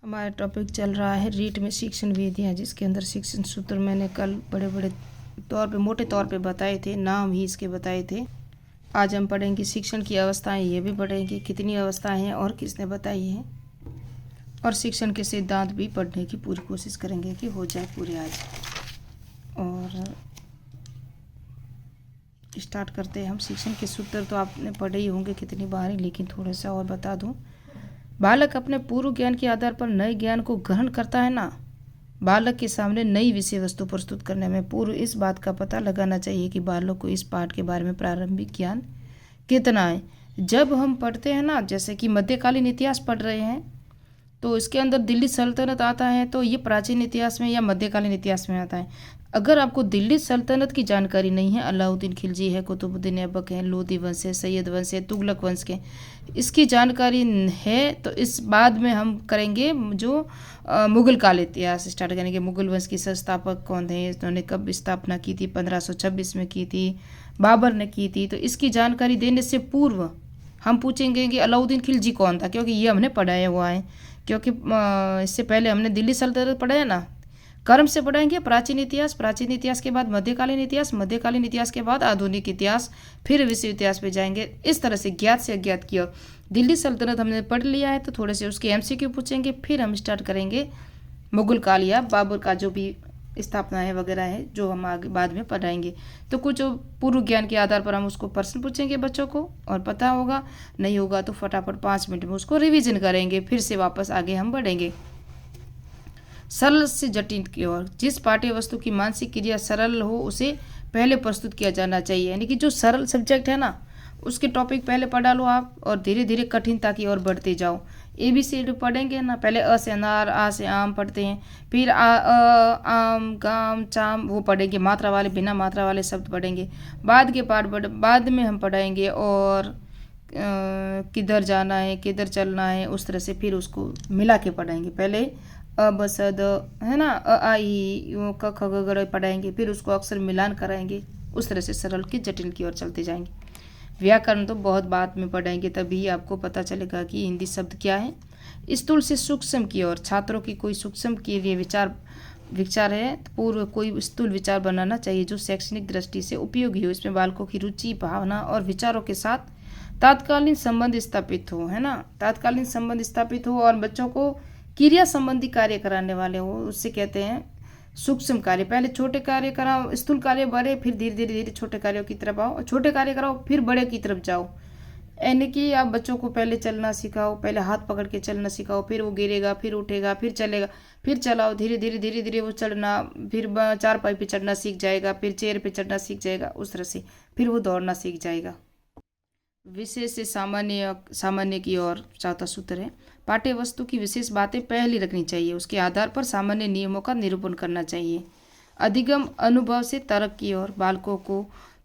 हमारा टॉपिक चल रहा है रीट में शिक्षण विधियाँ, जिसके अंदर शिक्षण सूत्र मैंने कल बड़े बड़े तौर पे मोटे तौर पे बताए थे, नाम ही इसके बताए थे। आज हम पढ़ेंगे शिक्षण की अवस्थाएं, ये भी पढ़ेंगे कितनी अवस्थाएं हैं और किसने बताई हैं, और शिक्षण के सिद्धांत भी पढ़ने की पूरी कोशिश करेंगे कि हो जाए पूरे आज। और स्टार्ट करते हैं हम। शिक्षण के सूत्र तो आपने पढ़े ही होंगे कितनी बार ही, लेकिन थोड़ा सा और बता दूं। बालक अपने पूर्व ज्ञान के आधार पर नए ज्ञान को ग्रहण करता है ना। बालक के सामने नई विषय वस्तु प्रस्तुत करने में पूर्व इस बात का पता लगाना चाहिए कि बालक को इस पाठ के बारे में प्रारंभिक ज्ञान कितना है। जब हम पढ़ते हैं ना, जैसे कि मध्यकालीन इतिहास पढ़ रहे हैं, तो इसके अंदर दिल्ली सल्तनत आता है, तो ये प्राचीन इतिहास में या मध्यकालीन इतिहास में आता है। अगर आपको दिल्ली सल्तनत की जानकारी नहीं है, अलाउद्दीन खिलजी है, कुतुबुद्दीन ऐबक है, लोदी वंश है, सैयद वंश है, तुगलक वंश के, इसकी जानकारी है, तो इस बाद में हम करेंगे जो मुगल काल इतिहास स्टार्ट करेंगे। मुगल वंश की संस्थापक कौन थे, उन्होंने कब स्थापना की थी, 1526 में की थी, बाबर ने की थी। तो इसकी जानकारी देने से पूर्व हम पूछेंगे कि अलाउद्दीन खिलजी कौन था, क्योंकि ये हमने पढ़ाया हुआ है। क्योंकि इससे पहले हमने दिल्ली सल्तनत पढ़ा है ना। क्रम से पढ़ाएंगे प्राचीन इतिहास, प्राचीन इतिहास के बाद मध्यकालीन इतिहास, मध्यकालीन इतिहास के बाद आधुनिक इतिहास, फिर विश्व इतिहास पे जाएंगे। इस तरह से ज्ञात से अज्ञात की ओर। दिल्ली सल्तनत हमने पढ़ लिया है, तो थोड़े से उसके एमसीक्यू पूछेंगे, फिर हम स्टार्ट करेंगे मुगल काल या बाबर का जो भी स्थापना है वगैरह है, जो हम आगे बाद में पढ़ाएंगे। तो कुछ पूर्व ज्ञान के आधार पर हम उसको प्रश्न पूछेंगे बच्चों को, और पता होगा, नहीं होगा तो फटाफट 5 मिनट में उसको रिवीजन करेंगे, फिर से वापस आगे हम बढ़ेंगे। सरल से जटिल की ओर। जिस पाठ्य वस्तु की मानसिक क्रिया सरल हो उसे पहले प्रस्तुत किया जाना चाहिए। यानी कि जो सरल सब्जेक्ट है ना, उसके टॉपिक पहले पढ़ा लो आप, और धीरे धीरे कठिनता की ओर बढ़ते जाओ। ABCD पढ़ेंगे ना, पहले अ से अनार, आ से आम पढ़ते हैं, फिर आम, गाम, चाम वो पढ़ेंगे, मात्रा वाले बिना मात्रा वाले शब्द पढ़ेंगे। बाद के पाठ बाद में हम पढ़ाएंगे, और किधर जाना है, किधर चलना है, उस तरह से फिर उसको मिला के पढ़ाएंगे। पहले अ ब स द है ना, अ आ ई क ख ग घ पढ़ाएंगे, फिर उसको अक्षर मिलान कराएंगे। उस तरह से सरल की जटिल की ओर चलते जाएंगे। व्याकरण तो बहुत बाद में पढ़ाएंगे, तभी आपको पता चलेगा कि हिंदी शब्द क्या है। स्थूल से सूक्ष्म की ओर। छात्रों की कोई सूक्ष्म के लिए विचार है, तो पूर्व कोई स्थूल विचार बनाना चाहिए जो शैक्षणिक दृष्टि से उपयोगी हो। इसमें बालकों की रुचि, भावना और विचारों के साथ तात्कालीन संबंध स्थापित हो, है ना, तात्कालीन संबंध स्थापित हो, और बच्चों को क्रिया संबंधी कार्य कराने वाले हो, उससे कहते हैं सूक्ष्म कार्य। पहले छोटे कार्य कराओ, स्थूल कार्य बड़े, फिर धीरे धीरे धीरे छोटे कार्यों की तरफ आओ, और छोटे कार्य कराओ फिर बड़े की तरफ जाओ। यानी कि आप बच्चों को पहले चलना सिखाओ, पहले हाथ पकड़ के चलना सिखाओ, फिर वो गिरेगा, फिर उठेगा, फिर चलेगा, फिर चलाओ, धीरे धीरे धीरे धीरे वो चढ़ना, फिर चारपाई पे चढ़ना सीख जाएगा, फिर चेयर पे चढ़ना सीख जाएगा, उस तरह से फिर वो दौड़ना सीख जाएगा। विशेष से सामान्य सामान्य की ओर चौथा सूत्र है। पाठ्य वस्तु की विशेष बातें पहले रखनी चाहिए, उसके आधार पर सामान्य नियमों का निरूपण करना चाहिए। अधिगम अनुभव से तर्क की ओर।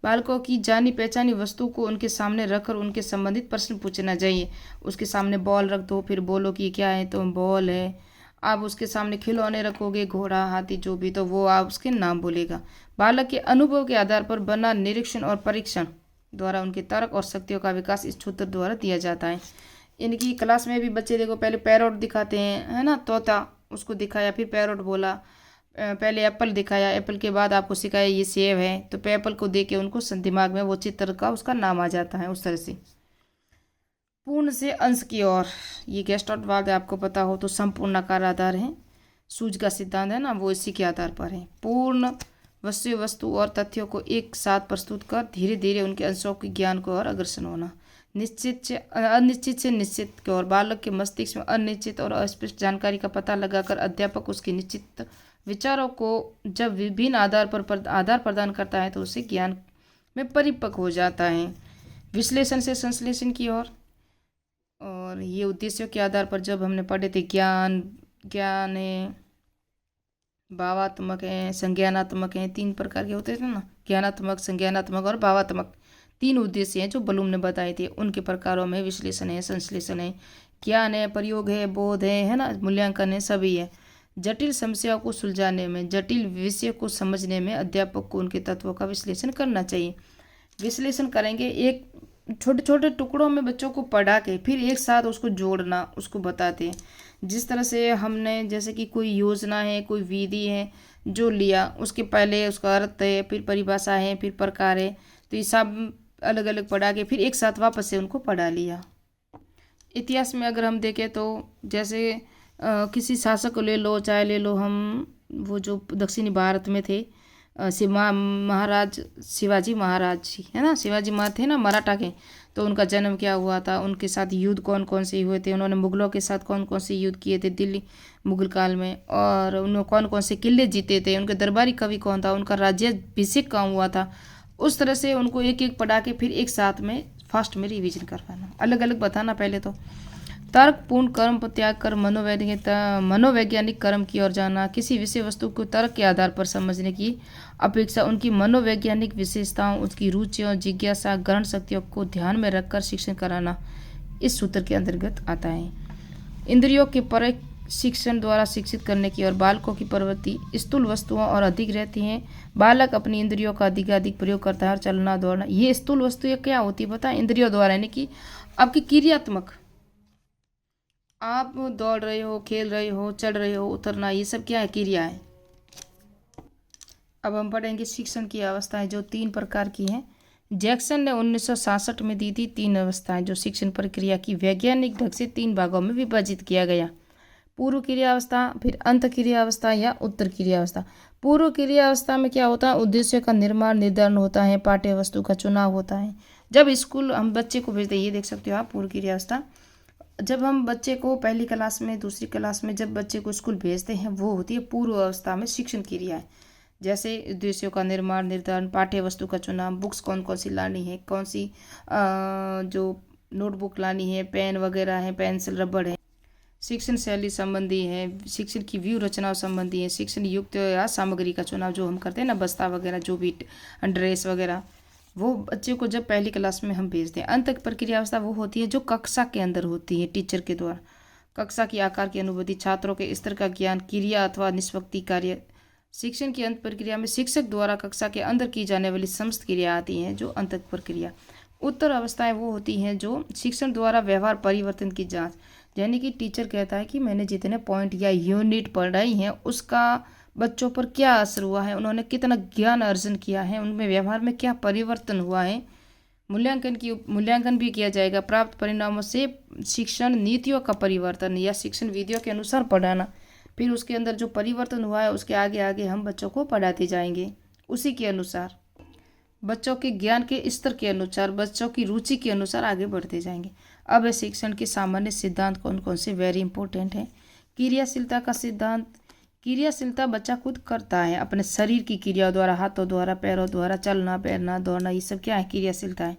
बालकों की जानी पहचानी वस्तु को उनके सामने रखकर उनके संबंधित प्रश्न पूछना चाहिए। उसके सामने बॉल रख दो, फिर बोलो कि क्या है, तो बॉल है। आप उसके सामने खिलौने रखोगे, घोड़ा, हाथी, जो भी, तो वो आप उसके नाम बोलेगा। बालक के अनुभव के आधार पर बना निरीक्षण और परीक्षण द्वारा उनके तर्क और शक्तियों का विकास इस सूत्र द्वारा दिया जाता है। इनकी क्लास में भी बच्चे देखो, पहले पैरोट दिखाते हैं, है ना, तोता, उसको दिखाया, फिर पैरोट बोला, पहले एप्पल दिखाया, एप्पल के बाद आपको सिखाया ये सेब है, तो एप्पल को देके उनको दिमाग में वो चित्र का उसका नाम आ जाता है, उस तरह से। पूर्ण से अंश की ओर। ये गेस्टॉट वाद आपको पता हो तो संपूर्ण आकार आधार है, सूझ का सिद्धांत है ना, वो इसी के आधार पर है। पूर्ण वस्तु और तथ्यों को एक साथ प्रस्तुत कर धीरे धीरे उनके अंशों के ज्ञान को और अग्रसर होना। अनिश्चित से निश्चित की ओर। बालक के मस्तिष्क में अनिश्चित और अस्पष्ट जानकारी का पता लगाकर अध्यापक उसके निश्चित विचारों को जब विभिन्न आधार प्रदान करता है, तो उसे ज्ञान में परिपक्व हो जाता है। विश्लेषण से संश्लेषण की ओर। और ये उद्देश्यों के आधार पर जब हमने पढ़े थे, ज्ञान है, भावात्मक है, संज्ञानात्मक है, 3 प्रकार के होते थे ना, ज्ञानात्मक, संज्ञानात्मक और भावात्मक। 3 उद्देश्य हैं जो ब्लूम ने बताए थे। उनके प्रकारों में विश्लेषण है, संश्लेषण है, ज्ञान है, प्रयोग है, बोध है ना, मूल्यांकन है, सभी है। जटिल समस्याओं को सुलझाने में, जटिल विषय को समझने में अध्यापक को उनके तत्वों का विश्लेषण करना चाहिए। विश्लेषण करेंगे, एक छोटे छोटे टुकड़ों में बच्चों को पढ़ा के फिर एक साथ उसको जोड़ना, उसको बताते हैं। जिस तरह से हमने जैसे कि कोई योजना है, कोई विधि है जो लिया, उसके पहले उसका अर्थ है, फिर परिभाषा है, फिर प्रकार है, तो ये सब अलग अलग पढ़ा के फिर एक साथ वापस से उनको पढ़ा लिया। इतिहास में अगर हम देखें तो जैसे किसी शासक को ले लो, चाहे ले लो हम वो जो दक्षिणी भारत में थे, महाराज शिवाजी महाराज जी है ना, शिवाजी महाराज थे ना मराठा के, तो उनका जन्म क्या हुआ था, उनके साथ युद्ध कौन कौन से हुए थे, उन्होंने मुगलों के साथ कौन कौन से युद्ध किए थे दिल्ली मुगल काल में, और उन्होंने कौन कौन से किले जीते थे, उनके दरबारी कवि कौन था, उनका राज्याभिषेक कहाँ हुआ था। उस तरह से उनको एक एक पढ़ा के फिर एक साथ में फास्ट में रिवीजन करवाना, अलग अलग बताना। पहले तो तर्कपूर्ण कर्म पर त्याग कर मनोवैज्ञानिक कर्म की ओर जाना, किसी विषय वस्तु को तर्क के आधार पर समझने की अपेक्षा उनकी मनोवैज्ञानिक विशेषताओं, उसकी रुचियों, जिज्ञासा, ग्रहण शक्तियों को ध्यान में रखकर शिक्षण कराना इस सूत्र के अंतर्गत आता है। इंद्रियों के पर शिक्षण द्वारा शिक्षित करने की और बालकों की प्रवृत्ति स्थूल वस्तुओं और अधिक रहती हैं। बालक अपनी इंद्रियों का अधिकाधिक प्रयोग करता है और चलना दौड़ना, ये स्थूल वस्तुएं क्या होती है पता है, इंद्रियों द्वारा, यानी कि आपकी क्रियात्मक, आप दौड़ रहे हो, खेल रहे हो, चढ़ रहे हो, उतरना, ये सब क्या है, क्रिया है। अब हम पढ़ेंगे शिक्षण की अवस्थाएं जो 3 प्रकार की हैं। जैक्सन ने 1966 में दी थी 3 अवस्थाएं जो शिक्षण प्रक्रिया की वैज्ञानिक ढंग से 3 भागों में विभाजित किया गया। पूर्व क्रिया अवस्था, फिर अंत क्रिया अवस्था या उत्तर क्रिया अवस्था। पूर्व क्रिया अवस्था में क्या होता है, उद्देश्य का निर्माण निर्धारण होता है, पाठ्य वस्तु का चुनाव होता है। जब स्कूल हम बच्चे को भेजते हैं, ये देख सकते हो आप पूर्व क्रिया अवस्था, जब हम बच्चे को पहली क्लास में, दूसरी क्लास में जब बच्चे को स्कूल भेजते हैं, वो होती है पूर्व अवस्था में शिक्षण क्रिया है। जैसे उद्देश्यों का निर्माण निर्धारण, पाठ्य वस्तु का चुनाव, बुक्स कौन कौन सी लानी है, कौन सी जो नोटबुक लानी है, पेन वगैरह है, पेंसिल रबड़ है, शिक्षण शैली संबंधी है, शिक्षण की व्यू रचनाओं संबंधी है, शिक्षण युक्त या सामग्री का चुनाव जो हम करते हैं ना, बस्ता वगैरह जो भी ड्रेस वगैरह, वो बच्चे को जब पहली क्लास में हम भेजते हैं। अंत प्रक्रिया अवस्था वो होती है जो कक्षा के अंदर होती है, टीचर के द्वारा कक्षा की आकार की अनुभूति, छात्रों के स्तर का ज्ञान, क्रिया अथवा निष्पत्ति कार्य। शिक्षण की अंत प्रक्रिया में शिक्षक द्वारा कक्षा के अंदर की जाने वाली समस्त क्रिया आती हैं जो अंत प्रक्रिया। उत्तर अवस्थाएं वो होती हैं जो शिक्षण द्वारा व्यवहार परिवर्तन की जांच, यानी कि टीचर कहता है कि मैंने जितने पॉइंट या यूनिट पढ़ाई हैं उसका बच्चों पर क्या असर हुआ है, उन्होंने कितना ज्ञान अर्जन किया है, उनमें व्यवहार में क्या परिवर्तन हुआ है। मूल्यांकन भी किया जाएगा। प्राप्त परिणामों से शिक्षण नीतियों का परिवर्तन या शिक्षण विधियों के अनुसार पढ़ाना, फिर उसके अंदर जो परिवर्तन हुआ है उसके आगे आगे हम बच्चों को पढ़ाते जाएंगे, उसी के अनुसार बच्चों के ज्ञान के स्तर के अनुसार, बच्चों की रुचि के अनुसार आगे बढ़ते जाएंगे। अब शिक्षण के सामान्य सिद्धांत कौन कौन से वेरी इंपॉर्टेंट है। क्रियाशीलता का सिद्धांत, क्रियाशीलता बच्चा खुद करता है अपने शरीर की क्रियाओं द्वारा, हाथों द्वारा, पैरों द्वारा, चलना बैठना दौड़ना, ये सब क्या है, क्रियाशीलता है।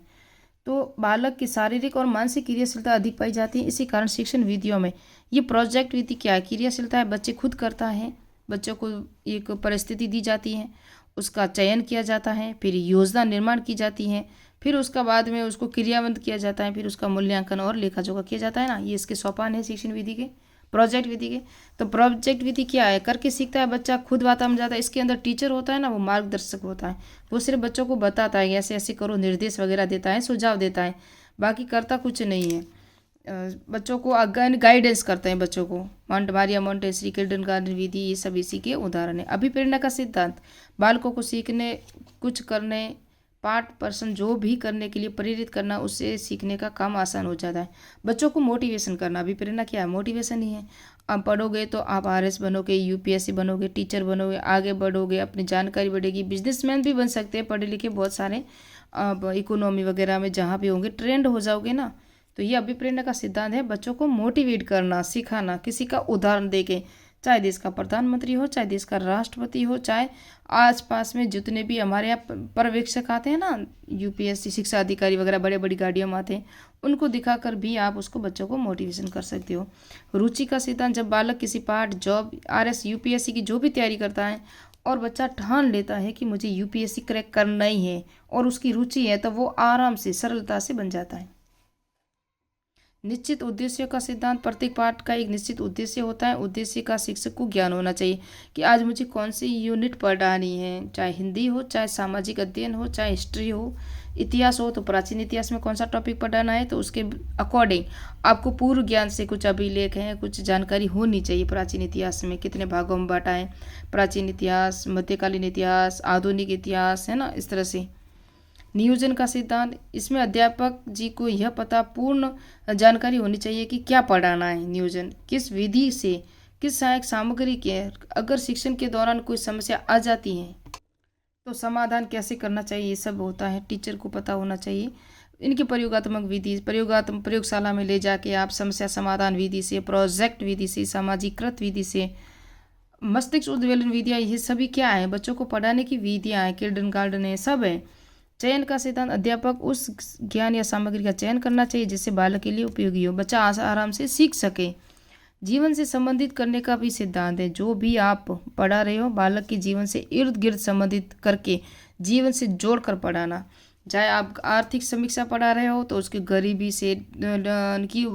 तो बालक की शारीरिक और मानसिक क्रियाशीलता अधिक पाई जाती है। इसी कारण शिक्षण विधियों में ये प्रोजेक्ट विधि क्या है, क्रियाशीलता है, बच्चे खुद करता है, बच्चों को एक परिस्थिति दी जाती है, उसका चयन किया जाता है, फिर योजना निर्माण की जाती है, फिर उसका बाद में उसको क्रियान्वित किया जाता है, फिर उसका मूल्यांकन और लेखा जोखा किया जाता है ना, ये इसके सोपान है शिक्षण विधि के, प्रोजेक्ट विधि के। तो प्रोजेक्ट विधि क्या है, करके सीखता है बच्चा, खुद बात समझ जाता है। इसके अंदर टीचर होता है ना, वो मार्गदर्शक होता है, वो सिर्फ बच्चों को बताता है ऐसे ऐसे करो, निर्देश वगैरह देता है, सुझाव देता है, बाकी करता कुछ नहीं है। बच्चों को गाइडेंस करते हैं बच्चों को। मारिया मोंटेसरी, किंडरगार्टन विधि, ये सब इसी के उदाहरण है। अभिप्रेरणा का सिद्धांत, बालकों को सीखने, कुछ करने, पाठ पर्सन जो भी करने के लिए प्रेरित करना, उससे सीखने का काम आसान हो जाता है। बच्चों को मोटिवेशन करना, अभिप्रेरणा क्या है, मोटिवेशन ही है। आप पढ़ोगे तो आप आरएस बनोगे, यूपीएससी बनोगे, टीचर बनोगे, आगे बढ़ोगे, अपनी जानकारी बढ़ेगी, बिजनेसमैन भी बन सकते हैं, पढ़े लिखे बहुत सारे, आप इकोनॉमी वगैरह में जहाँ भी होंगे ट्रेंड हो जाओगे ना। तो ये अभिप्रेरणा का सिद्धांत है, बच्चों को मोटिवेट करना, सिखाना, किसी का उदाहरण देके, चाहे देश का प्रधानमंत्री हो, चाहे देश का राष्ट्रपति हो, चाहे आसपास में जितने भी हमारे यहाँ पर्यवेक्षक आते हैं ना, यूपीएससी शिक्षा अधिकारी वगैरह, बड़े बड़ी गाड़ियों में आते हैं, उनको दिखाकर भी आप उसको बच्चों को मोटिवेशन कर सकते हो। रुचि का सिद्धांत, जब बालक किसी पाठ, जॉब, आरएस, यूपीएससी की जो भी तैयारी करता है और बच्चा ठान लेता है कि मुझे यूपीएससी क्रैक करना ही है और उसकी रुचि है, तो वो आराम से सरलता से बन जाता है। निश्चित उद्देश्य का सिद्धांत, प्रत्येक पाठ का एक निश्चित उद्देश्य होता है। उद्देश्य का शिक्षक को ज्ञान होना चाहिए कि आज मुझे कौन सी यूनिट पढ़ानी है, चाहे हिंदी हो, चाहे सामाजिक अध्ययन हो, चाहे हिस्ट्री हो, इतिहास हो तो प्राचीन इतिहास में कौन सा टॉपिक पढ़ाना है, तो उसके अकॉर्डिंग आपको पूर्व ज्ञान से कुछ अभिलेख हैं, कुछ जानकारी होनी चाहिए। प्राचीन इतिहास में कितने भागों में बांटा है, प्राचीन इतिहास, मध्यकालीन इतिहास, आधुनिक इतिहास, है ना, इस तरह से। नियोजन का सिद्धांत, इसमें अध्यापक जी को यह पता पूर्ण जानकारी होनी चाहिए कि क्या पढ़ाना है। नियोजन किस विधि से, किस सहायक सामग्री के, अगर शिक्षण के दौरान कोई समस्या आ जाती है तो समाधान कैसे करना चाहिए, ये सब होता है, टीचर को पता होना चाहिए। इनकी प्रयोगात्मक विधि, प्रयोगशाला में ले जाके आप समस्या समाधान विधि से, प्रोजेक्ट विधि से, सामाजिकृत विधि से, मस्तिष्क उद्वेलन विधियाँ, ये सभी क्या है, बच्चों को पढ़ाने की विधियाँ हैं, किंडर गार्डन है, सब है। चयन का सिद्धांत, अध्यापक उस ज्ञान या सामग्री का चयन करना चाहिए जिससे बालक के लिए उपयोगी हो, बच्चा आराम से सीख सके। जीवन से संबंधित करने का भी सिद्धांत है, जो भी आप पढ़ा रहे हो बालक के जीवन से इर्द गिर्द संबंधित करके जीवन से जोड़कर पढ़ाना। चाहे आप आर्थिक समीक्षा पढ़ा रहे हो तो उसकी गरीबी से कि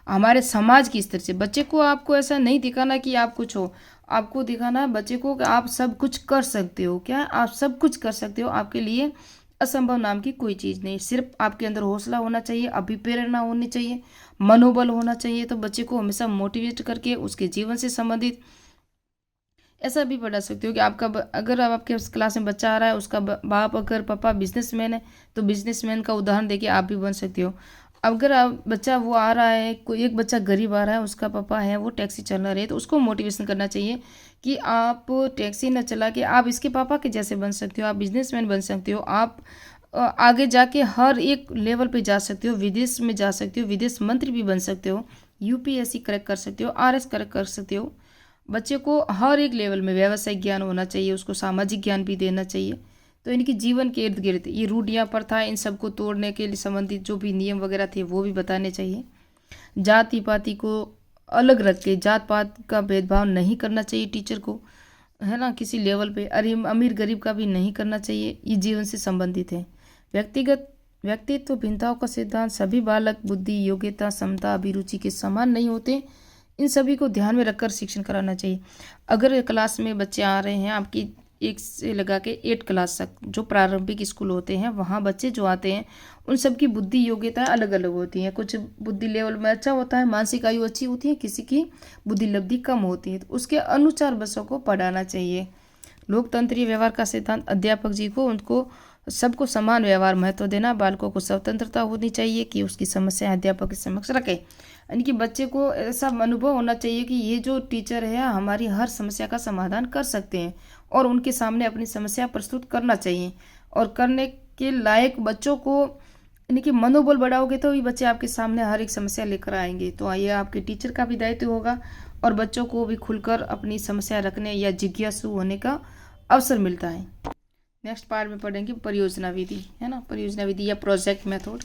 हमारे समाज की स्तर से, बच्चे को आपको ऐसा नहीं दिखाना कि आप कुछ हो, आपको दिखाना है बच्चे को कि आप सब कुछ कर सकते हो। क्या आप सब कुछ कर सकते हो, आपके लिए असंभव नाम की कोई चीज़ नहीं। सिर्फ आपके अंदर हौसला होना चाहिए, अभिप्रेरणा होनी चाहिए, मनोबल होना चाहिए। तो बच्चे को हमेशा मोटिवेट करके उसके जीवन से संबंधित ऐसा भी पढ़ा सकते हो कि आपका अगर आपके क्लास में बच्चा आ रहा है, उसका बाप अगर पापा बिजनेसमैन है तो बिजनेसमैन का उदाहरण देके आप भी बन सकते हो। अगर आप बच्चा वो आ रहा है, कोई एक बच्चा गरीब आ रहा है, उसका पापा है वो टैक्सी चला रहे है, तो उसको मोटिवेशन करना चाहिए कि आप टैक्सी न चला के आप इसके पापा के जैसे बन सकते हो, आप बिजनेसमैन बन सकते हो, आप आगे जाके हर एक लेवल पे जा सकते हो, विदेश में जा सकते हो, विदेश मंत्री भी बन सकते हो, यूपीएससी क्रैक कर सकते हो, आरएस क्रैक कर सकते हो। बच्चे को हर एक लेवल में व्यावसायिक ज्ञान होना चाहिए, उसको सामाजिक ज्ञान भी देना चाहिए। तो इनकी जीवन के इर्द गिर्द ये रूढ़ियाँ प्रथा, इन सबको तोड़ने के लिए संबंधित जो भी नियम वगैरह थे वो भी बताने चाहिए। जाति पाति को अलग रख के, जात पात का भेदभाव नहीं करना चाहिए टीचर को, है ना, किसी लेवल पे अमीर गरीब का भी नहीं करना चाहिए, ये जीवन से संबंधित है। व्यक्तित्व भिन्नताओं का सिद्धांत, सभी बालक बुद्धि, योग्यता, क्षमता, अभिरुचि के समान नहीं होते, इन सभी को ध्यान में रखकर शिक्षण कराना चाहिए। अगर क्लास में बच्चे आ रहे हैं आपकी 1 से लगा के 8 क्लास तक, जो प्रारंभिक स्कूल होते हैं वहाँ बच्चे जो आते हैं उन सब की बुद्धि योग्यता अलग अलग होती हैं। कुछ बुद्धि लेवल में अच्छा होता है, मानसिक आयु अच्छी होती है, किसी की बुद्धि लब्धि कम होती है, तो उसके अनुसार बच्चों को पढ़ाना चाहिए। लोकतंत्रीय व्यवहार का सिद्धांत, अध्यापक जी को उनको सबको समान व्यवहार महत्व देना, बालकों को स्वतंत्रता होनी चाहिए कि उसकी समस्या अध्यापक के समक्ष रखे, यानी कि बच्चे को ऐसा अनुभव होना चाहिए कि ये जो टीचर है हमारी हर समस्या का समाधान कर सकते हैं, और उनके सामने अपनी समस्या प्रस्तुत करना चाहिए। और करने के लायक बच्चों को, यानी कि मनोबल बढ़ाओगे तो भी बच्चे आपके सामने हर एक समस्या लेकर आएंगे। तो ये आपके टीचर का भी दायित्व होगा, और बच्चों को भी खुलकर अपनी समस्या रखने या जिज्ञासु होने का अवसर मिलता है। नेक्स्ट पार्ट में पढ़ेंगे परियोजना विधि, है ना, परियोजना विधि या प्रोजेक्ट मेथड।